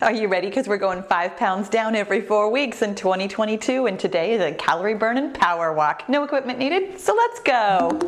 Are you ready? Because we're going 5 pounds down every 4 weeks in 2022, and today is a calorie burning power walk. No equipment needed, so let's go.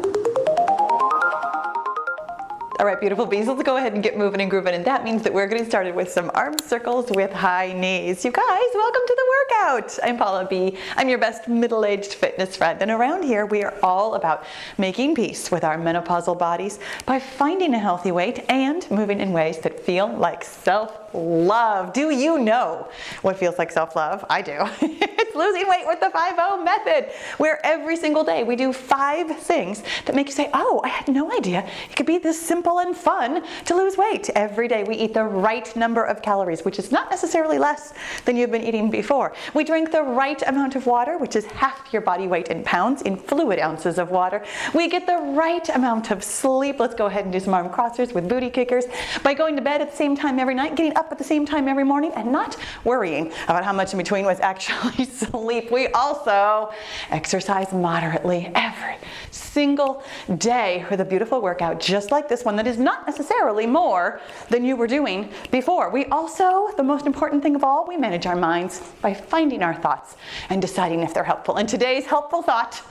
All right, beautiful bees, let's go ahead and get moving and grooving, and that means that we're getting started with some arm circles with high knees. You guys, welcome to the workout. I'm Paula B. I'm your best middle-aged fitness friend, and around here we are all about making peace with our menopausal bodies by finding a healthy weight and moving in ways that feel like self-love. Do you know what feels like self-love? I do. It's losing weight with the 5-0 method, where every single day we do 5 things that make you say, oh, I had no idea it could be this simple and fun to lose weight. Every day we eat the right number of calories, which is not necessarily less than you've been eating before. We drink the right amount of water, which is half your body weight in pounds in fluid ounces of water. We get the right amount of sleep. Let's go ahead and do some arm crossers with booty kickers by going to bed at the same time every night, getting up at the same time every morning, and not worrying about how much in between was actually sleep. We also exercise moderately every single day with a beautiful workout just like this one that is not necessarily more than you were doing before. We also, the most important thing of all, we manage our minds by finding our thoughts and deciding if they're helpful. And today's helpful thought,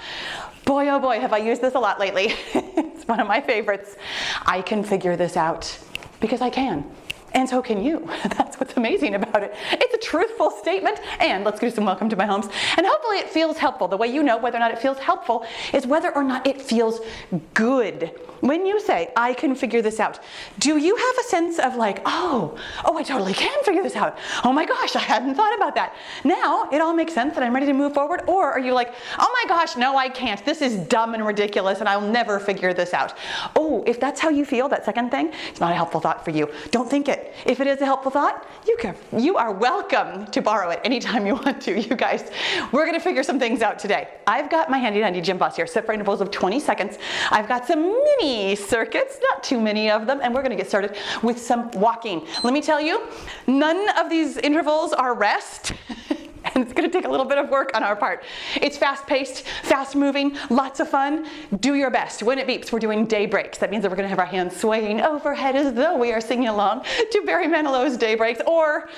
boy oh boy, have I used this a lot lately. It's one of my favorites. I can figure this out because I can. And so can you. That's what's amazing about it. It's a truthful statement, and let's do some welcome to my homes. And hopefully it feels helpful. The way you know whether or not it feels helpful is whether or not it feels good. When you say, I can figure this out, do you have a sense of like, oh, I totally can figure this out. Oh my gosh, I hadn't thought about that. Now it all makes sense and I'm ready to move forward? Or are you like, oh my gosh, no, I can't. This is dumb and ridiculous and I'll never figure this out. Oh, if that's how you feel, that second thing, it's not a helpful thought for you. Don't think it. If it is a helpful thought, you are welcome to borrow it anytime you want to, you guys. We're gonna figure some things out today. I've got my handy dandy gym boss here, set for intervals of 20 seconds. I've got some mini circuits, not too many of them, and we're gonna get started with some walking. Let me tell you, none of these intervals are rest. And it's gonna take a little bit of work on our part. It's fast-paced, fast-moving, lots of fun. Do your best. When it beeps, we're doing Daybreaks. That means that we're gonna have our hands swaying overhead as though we are singing along to Barry Manilow's Daybreaks or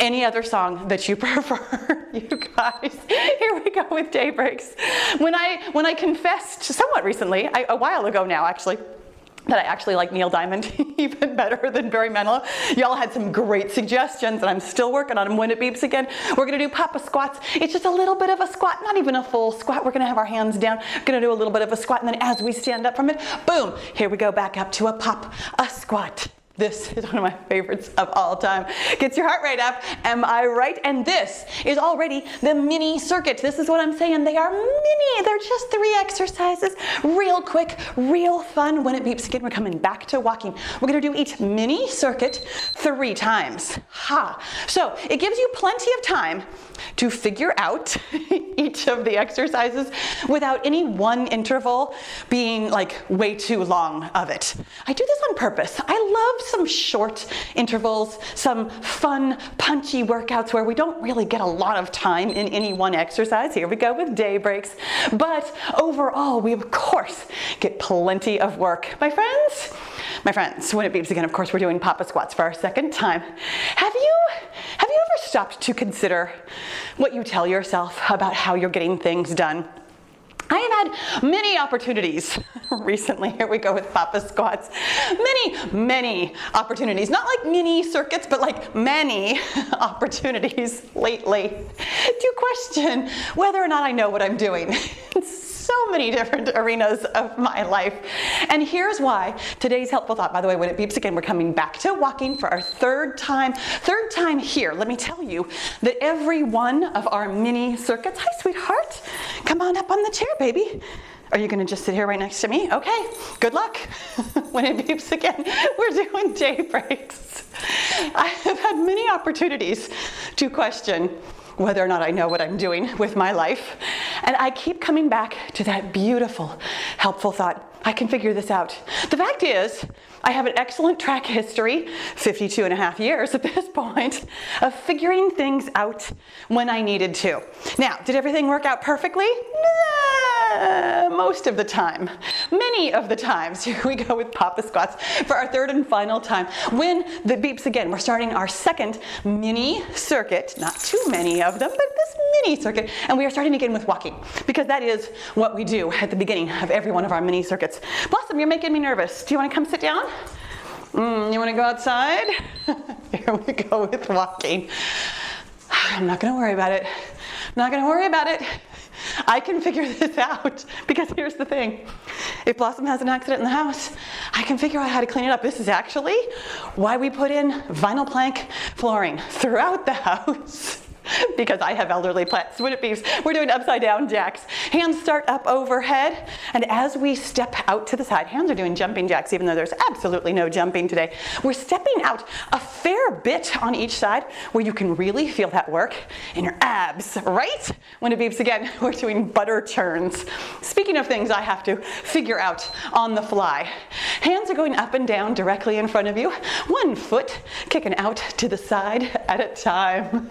any other song that you prefer. You guys, here we go with Daybreaks. When I confessed somewhat recently, a while ago now actually, that I actually like Neil Diamond even better than Barry Manilow. Y'all had some great suggestions and I'm still working on them. When it beeps again, we're gonna do Papa squats. It's just a little bit of a squat, not even a full squat. We're gonna have our hands down, gonna do a little bit of a squat, and then as we stand up from it, boom, here we go back up to a squat. This is one of my favorites of all time. Gets your heart rate up, am I right? And this is already the mini circuit. This is what I'm saying, they are mini. They're just 3 exercises, real quick, real fun. When it beeps again, we're coming back to walking. We're gonna do each mini circuit 3 times. So it gives you plenty of time to figure out each of the exercises without any one interval being like way too long of it. I do this on purpose. I love some short intervals, some fun, punchy workouts where we don't really get a lot of time in any one exercise. Here we go with Daybreaks. But overall, we of course get plenty of work. My friends, when it beeps again, of course, we're doing Papa squats for our second time. Have you ever stopped to consider what you tell yourself about how you're getting things done? I have had many opportunities recently. Here we go with Papa squats. Many opportunities. Not like mini circuits, but like many opportunities lately to question whether or not I know what I'm doing. So many different arenas of my life. And here's why. Today's helpful thought, by the way, when it beeps again, we're coming back to walking for our third time here. Let me tell you that every one of our mini circuits, hi sweetheart, come on up on the chair, baby. Are you gonna just sit here right next to me? Okay, good luck. When it beeps again, we're doing Daybreaks. I have had many opportunities to question whether or not I know what I'm doing with my life. And I keep coming back to that beautiful, helpful thought. I can figure this out. The fact is, I have an excellent track history, 52 and a half years at this point, of figuring things out when I needed to. Now, did everything work out perfectly? No. most of the time, many of the times. Here we go with Papa Squats for our third and final time. When the beeps again, we're starting our second mini circuit, not too many of them, but this mini circuit, and we are starting again with walking, because that is what we do at the beginning of every one of our mini circuits. Blossom, you're making me nervous. Do you want to come sit down? You want to go outside? Here we go with walking. I'm not going to worry about it. I'm not going to worry about it. I can figure this out, because here's the thing. If Blossom has an accident in the house, I can figure out how to clean it up. This is actually why we put in vinyl plank flooring throughout the house. Because I have elderly plants. When it beeps, we're doing upside down jacks. Hands start up overhead, and as we step out to the side, hands are doing jumping jacks, even though there's absolutely no jumping today. We're stepping out a fair bit on each side, where you can really feel that work in your abs, right? When it beeps again, we're doing butter churns. Speaking of things I have to figure out on the fly, hands are going up and down directly in front of you, one foot kicking out to the side at a time.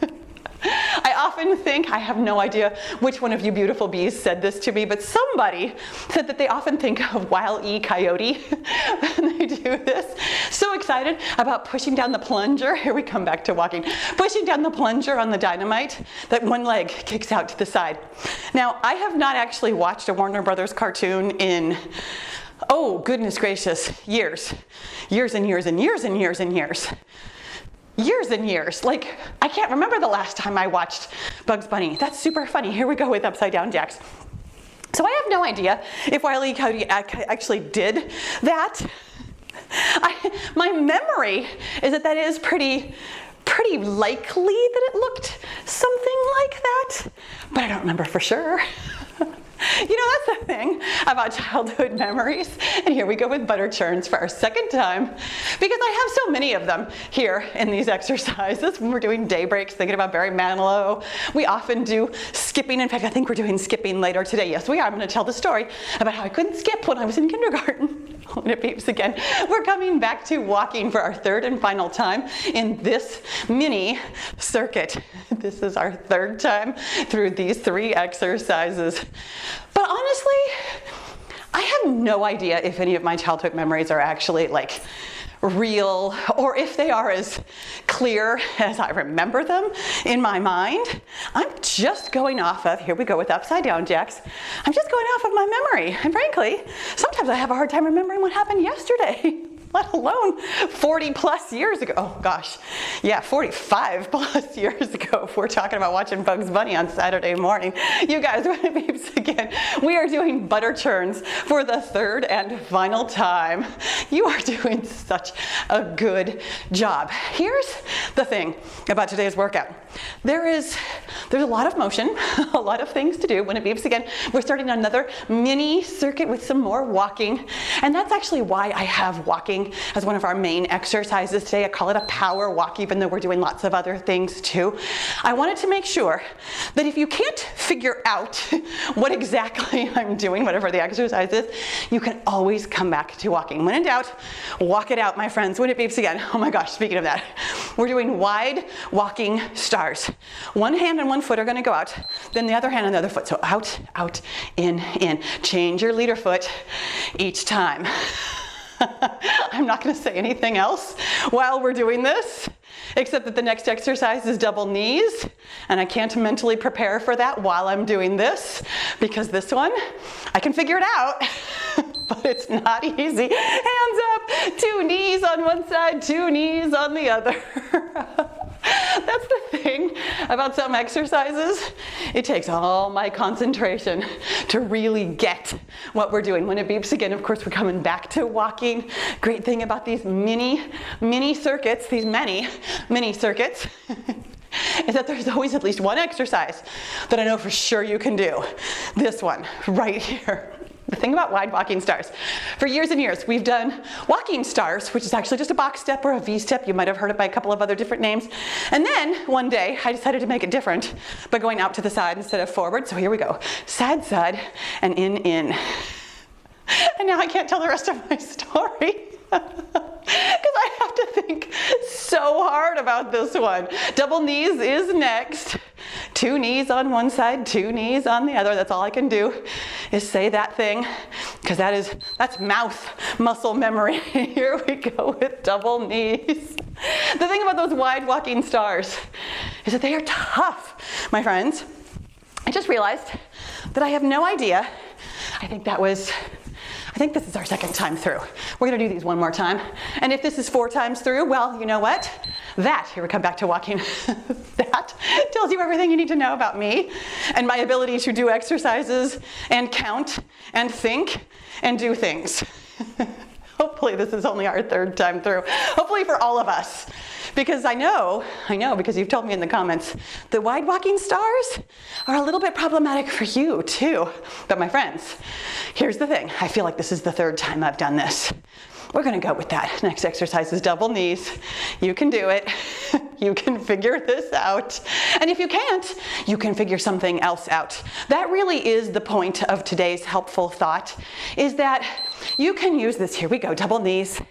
I often think, I have no idea which one of you beautiful bees said this to me, but somebody said that they often think of Wile E. Coyote when they do this. So excited about pushing down the plunger. Here we come back to walking. Pushing down the plunger on the dynamite, that one leg kicks out to the side. Now, I have not actually watched a Warner Brothers cartoon in, oh goodness gracious, years. Years and years and years and years and years. Years and years. Like, I can't remember the last time I watched Bugs Bunny. That's super funny. Here we go with upside down jacks. So I have no idea if Wile E. Coyote actually did that. My memory is that that is pretty likely that it looked something like that, but I don't remember for sure. You know, that's the thing about childhood memories. And here we go with butter churns for our second time, because I have so many of them here in these exercises. When we're doing Daybreaks, thinking about Barry Manilow, we often do skipping. In fact, I think we're doing skipping later today. Yes, we are. I'm going to tell the story about how I couldn't skip when I was in kindergarten. When it beeps again, we're coming back to walking for our third and final time in this mini circuit. This is our third time through these 3 exercises. But honestly, I have no idea if any of my childhood memories are actually like real, or if they are as clear as I remember them in my mind. I'm just going off of, here we go with upside down jacks, I'm just going off of my memory. And frankly, sometimes I have a hard time remembering what happened yesterday, let alone 40 plus years ago. Oh gosh, yeah, 45 plus years ago, if we're talking about watching Bugs Bunny on Saturday morning. You guys, when it beeps again, we are doing butter churns for the third and final time. You are doing such a good job. Here's the thing about today's workout. There's a lot of motion, a lot of things to do. When it beeps again, we're starting another mini circuit with some more walking. And that's actually why I have walking as one of our main exercises today. I call it a power walk, even though we're doing lots of other things too. I wanted to make sure that if you can't figure out what exactly I'm doing, whatever the exercise is, you can always come back to walking. When in doubt, walk it out, my friends. When it beeps again, oh my gosh, speaking of that, we're doing wide walking stars. One hand and one foot are going to go out, then the other hand and the other foot. So out, out, in, in. Change your leader foot each time. I'm not going to say anything else while we're doing this, except that the next exercise is double knees, and I can't mentally prepare for that while I'm doing this, because this one, I can figure it out, but it's not easy. Hands up, 2 knees on one side, 2 knees on the other. That's the thing about some exercises. It takes all my concentration to really get what we're doing. When it beeps again, of course, we're coming back to walking. Great thing about these mini circuits, these mini circuits, is that there's always at least one exercise that I know for sure you can do. This one right here. The thing about wide walking stars. For years and years, we've done walking stars, which is actually just a box step or a V step. You might have heard it by a couple of other different names. And then one day, I decided to make it different by going out to the side instead of forward. So here we go. Side, side, and in, in. And now I can't tell the rest of my story. Because I have to think so hard about this one. Double knees is next. 2 knees on one side, 2 knees on the other. That's all I can do. is say that thing, because that's mouth muscle memory. Here we go with double knees. The thing about those wide walking stars is that they are tough, my friends. I just realized that I have no idea. I think this is our second time through. We're gonna do these one more time. And if this is 4 times through, well, you know what? Here we come back to walking. That tells you everything you need to know about me and my ability to do exercises and count and think and do things. Hopefully this is only our 3rd time through. Hopefully for all of us. Because I know, because you've told me in the comments, the wide walking stars are a little bit problematic for you too. But my friends, here's the thing. I feel like this is the 3rd time I've done this. We're gonna go with that. Next exercise is double knees. You can do it. You can figure this out. And if you can't, you can figure something else out. That really is the point of today's helpful thought, is that you can use this. Here we go, double knees.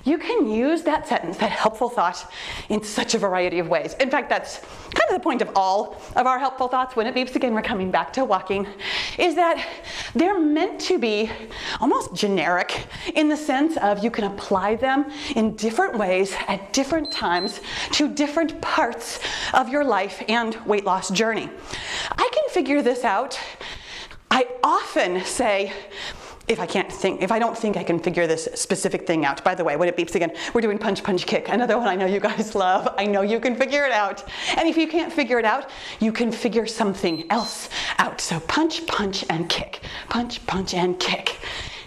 You can use that sentence, that helpful thought, in such a variety of ways. In fact, that's kind of the point of all of our helpful thoughts. When it beeps again, we're coming back to walking, is that they're meant to be almost generic in the sense of you can apply them in different ways at different times to different parts of your life and weight loss journey. I can figure this out. I often say, if I don't think I can figure this specific thing out. By the way, when it beeps again, we're doing punch, punch, kick. Another one I know you guys love. I know you can figure it out. And if you can't figure it out, you can figure something else out. So punch, punch, and kick. Punch, punch, and kick.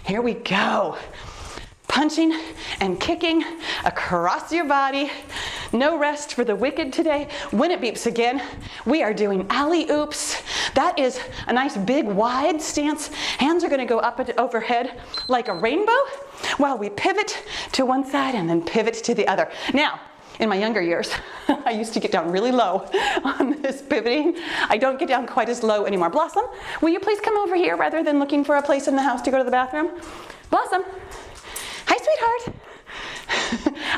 Here we go. Punching and kicking across your body. No rest for the wicked today. When it beeps again, we are doing alley-oops. That is a nice big wide stance. Hands are gonna go up and overhead like a rainbow while we pivot to one side and then pivot to the other. Now, in my younger years, I used to get down really low on this pivoting. I don't get down quite as low anymore. Blossom, will you please come over here rather than looking for a place in the house to go to the bathroom? Blossom. Hi, sweetheart.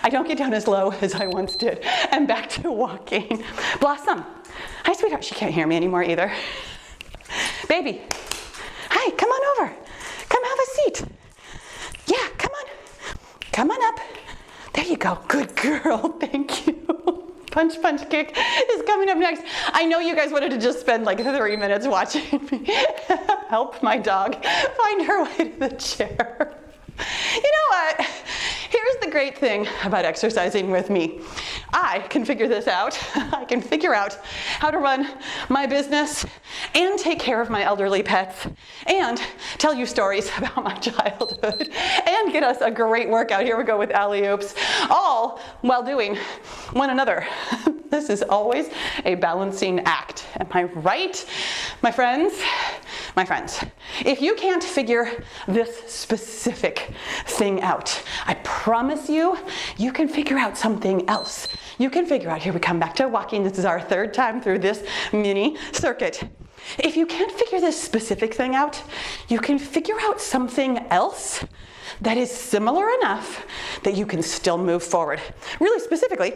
I don't get down as low as I once did. And back to walking. Blossom. Hi, sweetheart. She can't hear me anymore either. Baby. Hi, come on over. Come have a seat. Yeah, come on. Come on up. There you go. Good girl. Thank you. Punch, punch, kick is coming up next. I know you guys wanted to just spend like 3 minutes watching me help my dog find her way to the chair. You know what? Here's the great thing about exercising with me. I can figure this out. I can figure out how to run my business and take care of my elderly pets and tell you stories about my childhood and get us a great workout. Here we go with alley-oops, all while doing one another. This is always a balancing act. Am I right, my friends? My friends, if you can't figure this specific thing out, I promise you, you can figure out something else. You can figure out, here we come back to walking. This is our 3rd time through this mini circuit. If you can't figure this specific thing out, you can figure out something else that is similar enough that you can still move forward. Really specifically,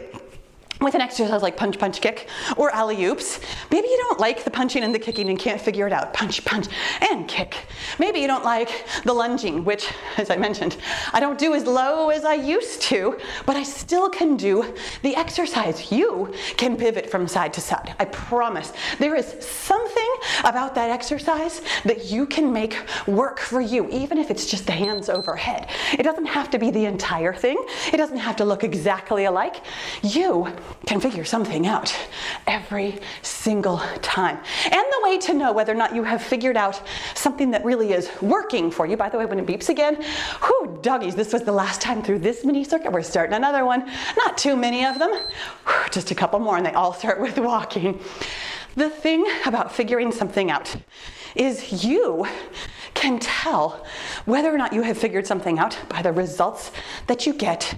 with an exercise like punch, punch, kick, or alley-oops, maybe you don't like the punching and the kicking and can't figure it out. Punch, punch, and kick. Maybe you don't like the lunging, which, as I mentioned, I don't do as low as I used to, but I still can do the exercise. You can pivot from side to side. I promise. There is something about that exercise that you can make work for you, even if it's just the hands overhead. It doesn't have to be the entire thing. It doesn't have to look exactly alike. You can figure something out every single time. And the way to know whether or not you have figured out something that really is working for you, by the way, when it beeps again, whew, doggies, this was the last time through this mini circuit. We're starting another one. Not too many of them, whew, just a couple more, and they all start with walking. The thing about figuring something out is you can tell whether or not you have figured something out by the results that you get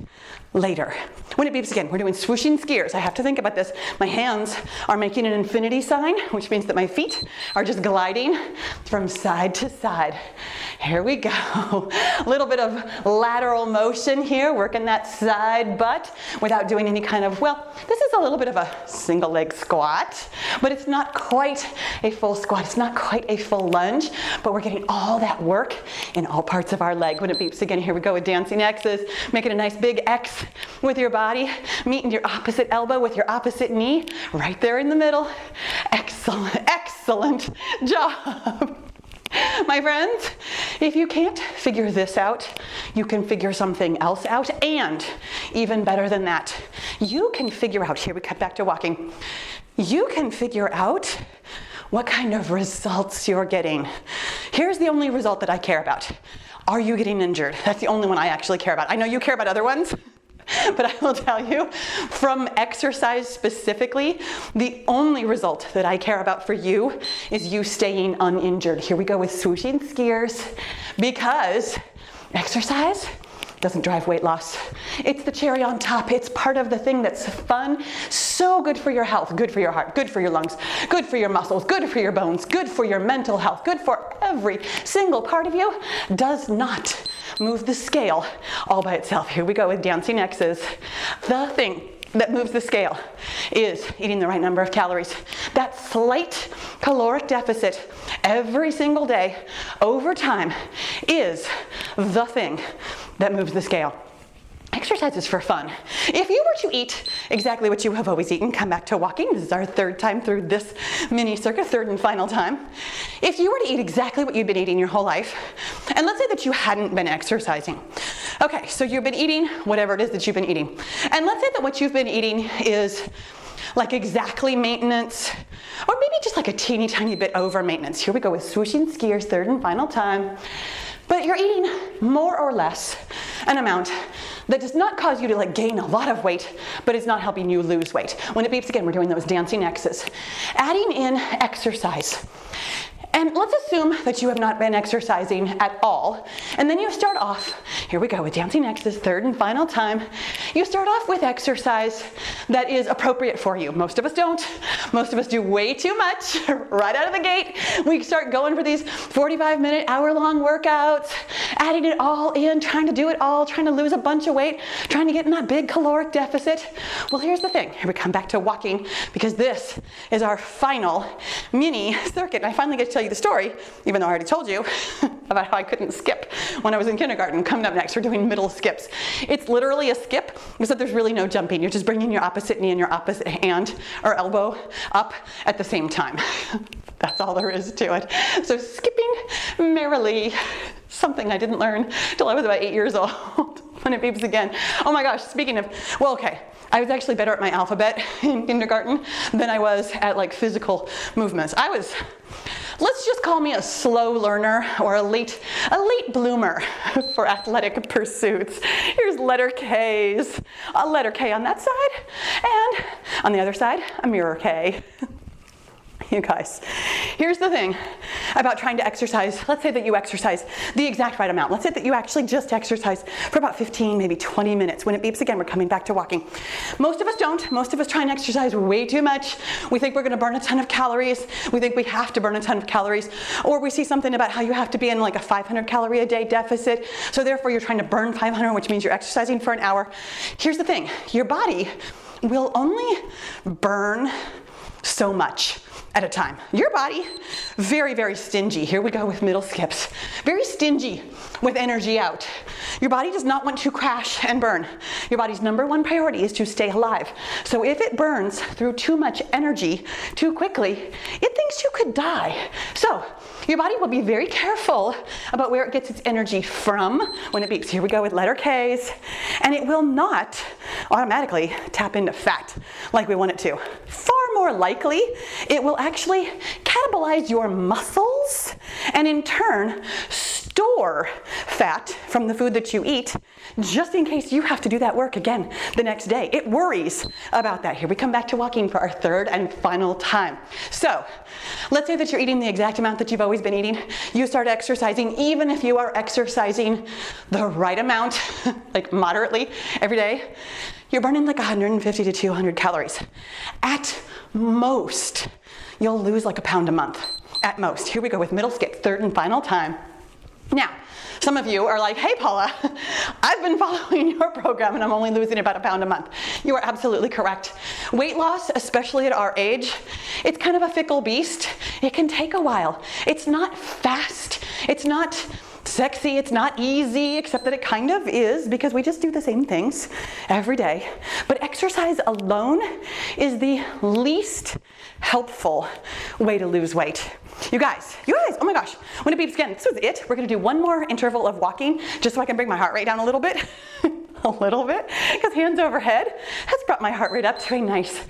later. When it beeps again, we're doing swooshing skiers. I have to think about this. My hands are making an infinity sign, which means that my feet are just gliding from side to side. Here we go. A little bit of lateral motion here, working that side butt without doing any kind of, well, this is a little bit of a single leg squat, but it's not quite a full squat. It's not quite a full lunge, but we're getting all that work in all parts of our leg. When it beeps again, here we go with dancing X's, making a nice big X with your body, meeting your opposite elbow with your opposite knee, right there in the middle. Excellent, excellent job. My friends, if you can't figure this out, you can figure something else out, and even better than that, you can figure out, here we cut back to walking, you can figure out what kind of results you're getting. Here's the only result that I care about. Are you getting injured? That's the only one I actually care about. I know you care about other ones, but I will tell you, from exercise specifically, the only result that I care about for you is you staying uninjured. Here we go with swooshing skiers, because exercise doesn't drive weight loss. It's the cherry on top. It's part of the thing that's fun, so good for your health, good for your heart, good for your lungs, good for your muscles, good for your bones, good for your mental health, good for every single part of you. Does not move the scale all by itself. Here we go with dancing X's. The thing that moves the scale is eating the right number of calories. That slight caloric deficit every single day over time is the thing that moves the scale. Exercise is for fun. If you were to eat exactly what you have always eaten, come back to walking. This is our third time through this mini circuit, third and final time. If you were to eat exactly what you've been eating your whole life, and let's say that you hadn't been exercising. Okay, so you've been eating whatever it is that you've been eating. And let's say that what you've been eating is like exactly maintenance, or maybe just like a teeny tiny bit over maintenance. Here we go with swooshing skiers, third and final time. But you're eating more or less an amount that does not cause you to like gain a lot of weight, but is not helping you lose weight. When it beeps again, we're doing those dancing X's. Adding in exercise. And let's assume that you have not been exercising at all. And then you start off, here we go with dancing X's, third and final time. You start off with exercise that is appropriate for you. Most of us don't. Most of us do way too much right out of the gate. We start going for these 45-minute, hour-long workouts, adding it all in, trying to do it all, trying to lose a bunch of weight, trying to get in that big caloric deficit. Well, here's the thing. Here we come back to walking, because this is our final mini circuit. And I finally get to tell you the story, even though I already told you about how I couldn't skip when I was in kindergarten. Coming up next, we're doing middle skips. It's literally a skip, except there's really no jumping. You're just bringing your opposite knee and your opposite hand or elbow up at the same time. That's all there is to it. So skipping merrily, something I didn't learn till I was about 8 years old. When it beeps again. Oh my gosh, speaking of, well, okay, I was actually better at my alphabet in kindergarten than I was at like physical movements. I was, let's just call me a slow learner or a late bloomer for athletic pursuits. Here's letter K's. A letter K on that side, and on the other side, a mirror K. You guys, here's the thing about trying to exercise. Let's say that you exercise the exact right amount. Let's say that you actually just exercise for about 15, maybe 20 minutes. When it beeps again, we're coming back to walking. Most of us don't. Most of us try and exercise way too much. We think we're going to burn a ton of calories. We think we have to burn a ton of calories. Or we see something about how you have to be in like a 500 calorie a day deficit. So therefore you're trying to burn 500, which means you're exercising for an hour. Here's the thing. Your body will only burn so much at a time. Your body, very, very stingy. Here we go with middle skips. Very stingy with energy out. Your body does not want to crash and burn. Your body's number one priority is to stay alive. So if it burns through too much energy too quickly, it thinks you could die. So your body will be very careful about where it gets its energy from when it beeps. Here we go with letter K's. And it will not automatically tap into fat like we want it to. Far more likely, it will actually catabolize your muscles and in turn store fat from the food that you eat just in case you have to do that work again the next day. It worries about that. Here we come back to walking for our third and final time. So let's say that you're eating the exact amount that you've always been eating. You start exercising, even if you are exercising the right amount, like moderately every day, you're burning like 150 to 200 calories. At most, you'll lose like a pound a month. At most. Here we go with middle skip, third and final time. Now, some of you are like, hey Paula, I've been following your program and I'm only losing about a pound a month. You are absolutely correct. Weight loss, especially at our age, it's kind of a fickle beast. It can take a while. It's not fast. It's not sexy. It's not easy, except that it kind of is because we just do the same things every day. But exercise alone is the least helpful way to lose weight. You guys, oh my gosh, when it beeps again, this was it. We're gonna do one more interval of walking just so I can bring my heart rate down a little bit. A little bit, because hands overhead has brought my heart rate up to a nice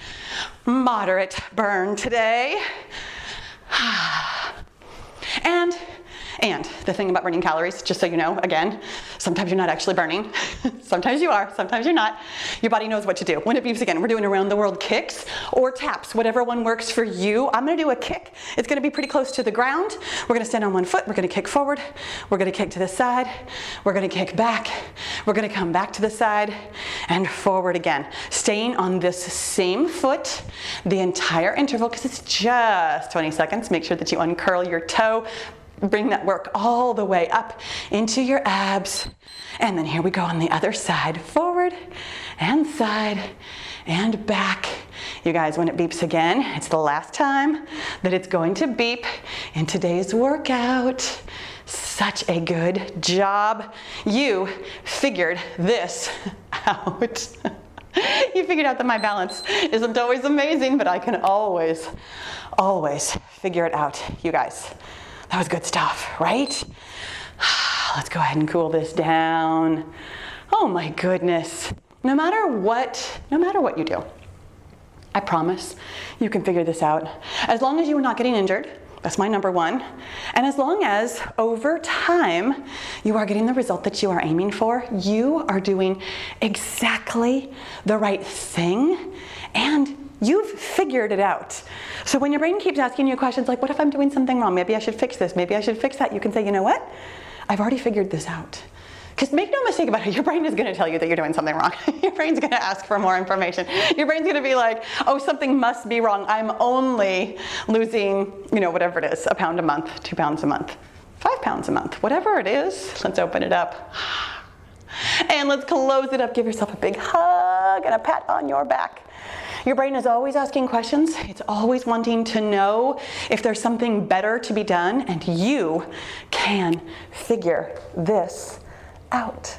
moderate burn today. And the thing about burning calories, just so you know, again, sometimes you're not actually burning. Sometimes you are, sometimes you're not. Your body knows what to do. When it beeps again, we're doing around the world kicks or taps, whatever one works for you. I'm gonna do a kick. It's gonna be pretty close to the ground. We're gonna stand on one foot. We're gonna kick forward. We're gonna kick to the side. We're gonna kick back. We're gonna come back to the side and forward again. Staying on this same foot the entire interval because it's just 20 seconds. Make sure that you uncurl your toe. Bring that work all the way up into your abs. And then here we go on the other side. Forward and side and back. You guys, when it beeps again, it's the last time that it's going to beep in today's workout. Such a good job. You figured this out. You figured out that my balance isn't always amazing, but I can always figure it out. You guys. That was good stuff, right? Let's go ahead and cool this down. Oh my goodness. No matter what you do, I promise you can figure this out. As long as you are not getting injured, that's my number one. And as long as over time you are getting the result that you are aiming for, you are doing exactly the right thing and you've figured it out. So when your brain keeps asking you questions like, what if I'm doing something wrong? Maybe I should fix this. Maybe I should fix that. You can say, you know what? I've already figured this out. Because make no mistake about it, your brain is going to tell you that you're doing something wrong. Your brain's going to ask for more information. Your brain's going to be like, oh, something must be wrong. I'm only losing, whatever it is, a pound a month, 2 pounds a month, 5 pounds a month, whatever it is. Let's open it up. And let's close it up. Give yourself a big hug and a pat on your back. Your brain is always asking questions. It's always wanting to know if there's something better to be done, and you can figure this out.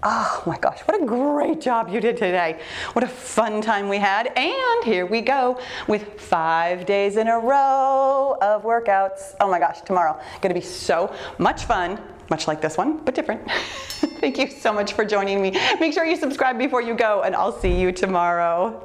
Oh my gosh, what a great job you did today. What a fun time we had. And here we go with 5 days in a row of workouts. Oh my gosh, tomorrow, gonna be so much fun. Much like this one, but different. Thank you so much for joining me. Make sure you subscribe before you go, and I'll see you tomorrow.